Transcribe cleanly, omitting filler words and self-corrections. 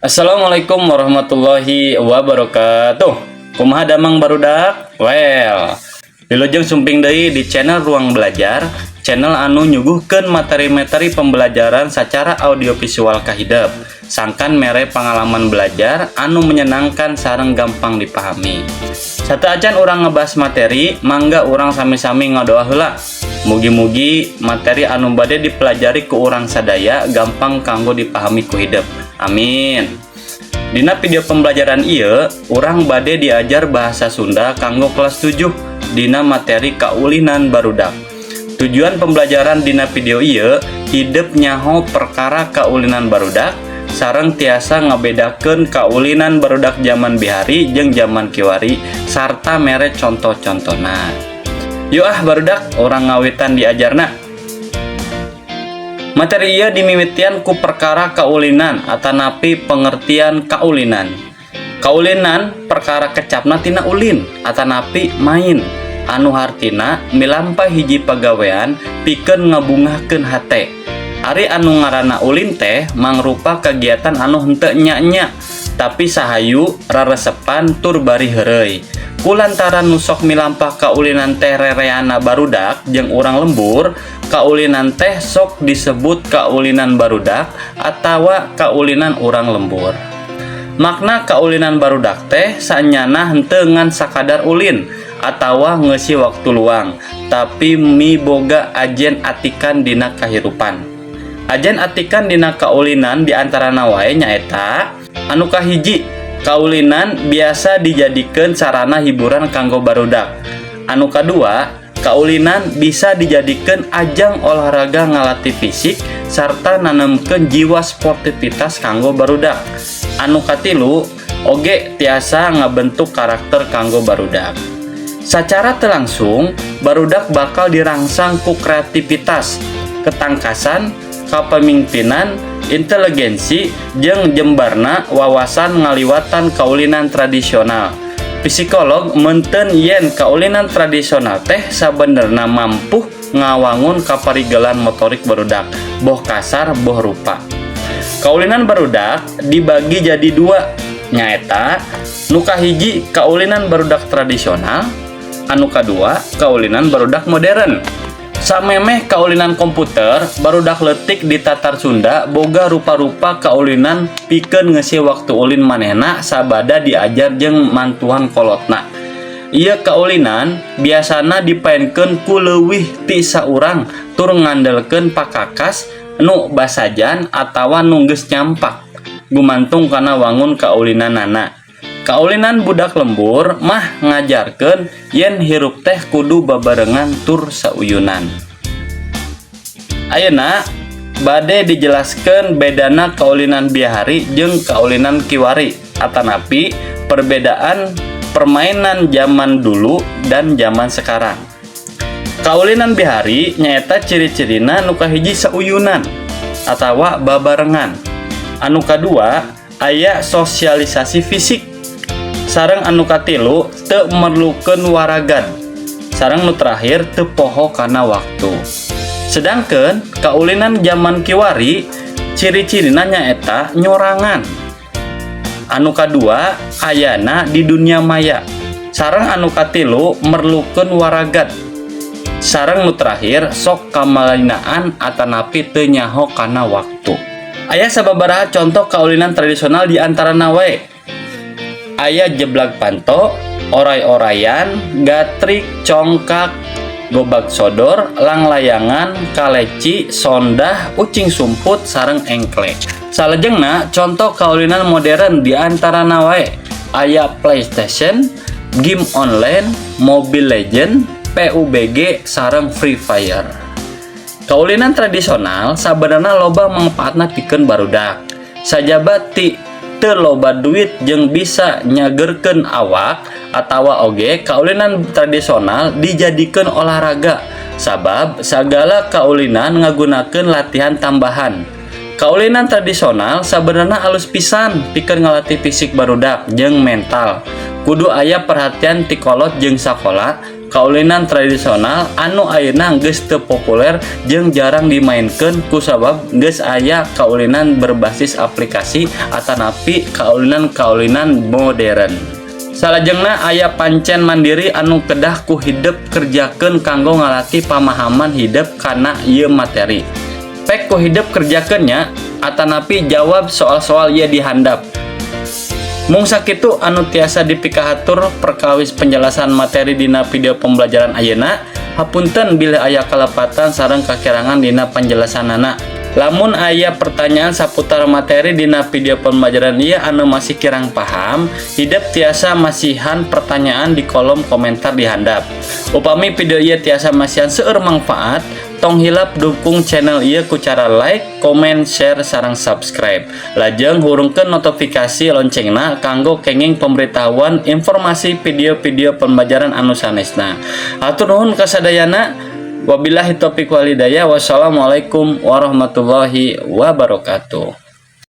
Assalamualaikum warahmatullahi wabarakatuh. Kumaha damang barudak? Well, wilujeng sumping deui di channel Ruang Belajar, channel anu nyuguhkeun materi-materi pembelajaran secara audiovisual kahidep. Sangkan mere pengalaman belajar anu menyenangkan sareng gampang dipahami. Sateuacan urang ngebahas materi, mangga urang sami-sami ngadoa heula. Mugi-mugi materi anu bade dipelajari ku urang sadaya gampang kanggo dipahami ku hideup. Amin. Dina video pembelajaran ieu, urang bade diajar bahasa Sunda kanggo kelas 7 dina materi kaulinan barudak. Tujuan pembelajaran dina video ieu hideup nyaho perkara kaulinan barudak sareng tiasa ngabedakeun kaulinan barudak zaman bihari jeung zaman kiwari sarta mere contoh-contohna. Yuk barudak orang ngawitan diajarna. Materi ieu dimimitian ku perkara kaulinan atanapi pengertian kaulinan. Kaulinan perkara kecapna tina ulin atanapi main anu hartina milampah hiji pagawean pikeun ngabungahkeun hate. Ari anu ngaranna ulin teh mangrupa kegiatan anu henteu nya-nya tapi sahayu raresepan tur bari heureuy. Kulantaran nusok milampah kaulinan teh rereana barudak jeung urang lembur, kaulinan teh sok disebut kaulinan barudak atawa kaulinan urang lembur. Makna kaulinan barudak teh saenyana henteu ngan sakadar ulin atawa ngeusi waktu luang, tapi miboga ajen atikan dina kahirupan. Ajen atikan dina kaulinan diantarana wae nyaeta anu kahiji, kaulinan biasa dijadikeun sarana hiburan kanggo barudak. Anu kadua, kaulinan bisa dijadikeun ajang olahraga ngalatih fisik sarta nanemkeun jiwa sportivitas kanggo barudak. Anu katilu, oge tiasa ngabentuk karakter kanggo barudak. Sacara teu barudak bakal dirangsang ku kreativitas, ketangkasan, kapemimpinan, inteligensi, jeung jembarna wawasan ngaliwatan kaulinan tradisional. Psikolog meunteun yen kaulinan tradisional teh sabenerna mampu ngawangun kaparigelan motorik barudak, boh kasar boh rupa. Kaulinan barudak dibagi jadi dua, nyaeta nu kahiji kaulinan barudak tradisional, anu kadua kaulinan barudak modern. Samemeh kaulinan komputer barudak leutik di tatar Sunda boga rupa-rupa kaulinan pikeun ngeusi waktu ulin manehna sabada diajar jeung mantuhan kolotna. Ieu kaulinan biasana dipaenkeun ku leuwih ti saurang tur ngandelkeun pakakas nu basajan atawa nu geus nyampak gumantung kana wangun kaulinanana. Kaulinan budak lembur mah ngajarkeun yen hirup teh kudu babarengan tur sauyunan. Ayeuna bade dijelaskeun bedana kaulinan bihari jeung kaulinan kiwari atanapi perbedaan permainan zaman dulu dan zaman sekarang. Kaulinan bihari nyaeta ciri-cirina nu kahiji sauyunan atawa babarengan. Anu kadua aya sosialisasi fisik. Sareng anu katilu teu merlukeun waragan. Sareng nu terakhir teu poho kana waktu. Sedangkeun kaulinan zaman kiwari ciri-cirina nyaeta nyorangan. Anu kadua ayana di dunia maya. Sareng anu katilu merlukeun waragan. Sareng nu terakhir sok kamalinaan atanapi teu nyaho kana waktu. Aya sababaraha contoh kaulinan tradisional di antarana wae. Aya jeblak panto, oray-orayan, gatrik, congkak, gobag sodor, langlayangan, kaleci, sondah, ucing sumput, sareng engklek. Salajengna contoh kaulinan modern di antarana wae aya PlayStation, game online, Mobile Legend, PUBG, sareng Free Fire. Kaulinan tradisional sabenerna loba mangpaatna pikeun barudak. Sajaba ti teu loba duit jeung bisa nyagerkeun awak atawa oge kaulinan tradisional dijadikeun olahraga sabab sagala kaulinan ngagunakeun latihan tambahan. Kaulinan tradisional sabenerna alus pisan pikeun ngalatih fisik barudak jeung mental. Kudu aya perhatian ti kolot jeung sakola kaulinan tradisional anu ayeuna geus teu populer jeung jarang dimainkeun kusabab geus aya kaulinan berbasis aplikasi atanapi kaulinan-kaulinan modern. Salajengna aya pancen mandiri anu kedah ku hideup kerjakeun kanggo ngalatih pamahaman hideup kana ieu materi. Pek ku hideup kerjakeunnya atanapi jawab soal-soal ieu dihandap. Mung sakitu anu tiasa dipikahatur perkawis penjelasan materi dina video pembelajaran ayeuna. Hapunten bilih aya kalepatan sareng kakirangan dina penjelasanana. Lamun aya pertanyaan saputar materi dina video pembelajaran ieu anu masih kirang paham, hideup tiasa masihan pertanyaan di kolom komentar di handap. Upami video ieu tiasa masihan seueur manfaat, tong hilap dukung channel ieu ku cara like, comment, share, sareng subscribe. Lajeng hurungkeun notifikasi loncengna kanggo kenging pemberitahuan informasi video-video pembelajaran anu sanesna. Hatur nuhun kasadayana. Wabillahi taufiq wal hidayah. Wassalamualaikum warahmatullahi wabarakatuh.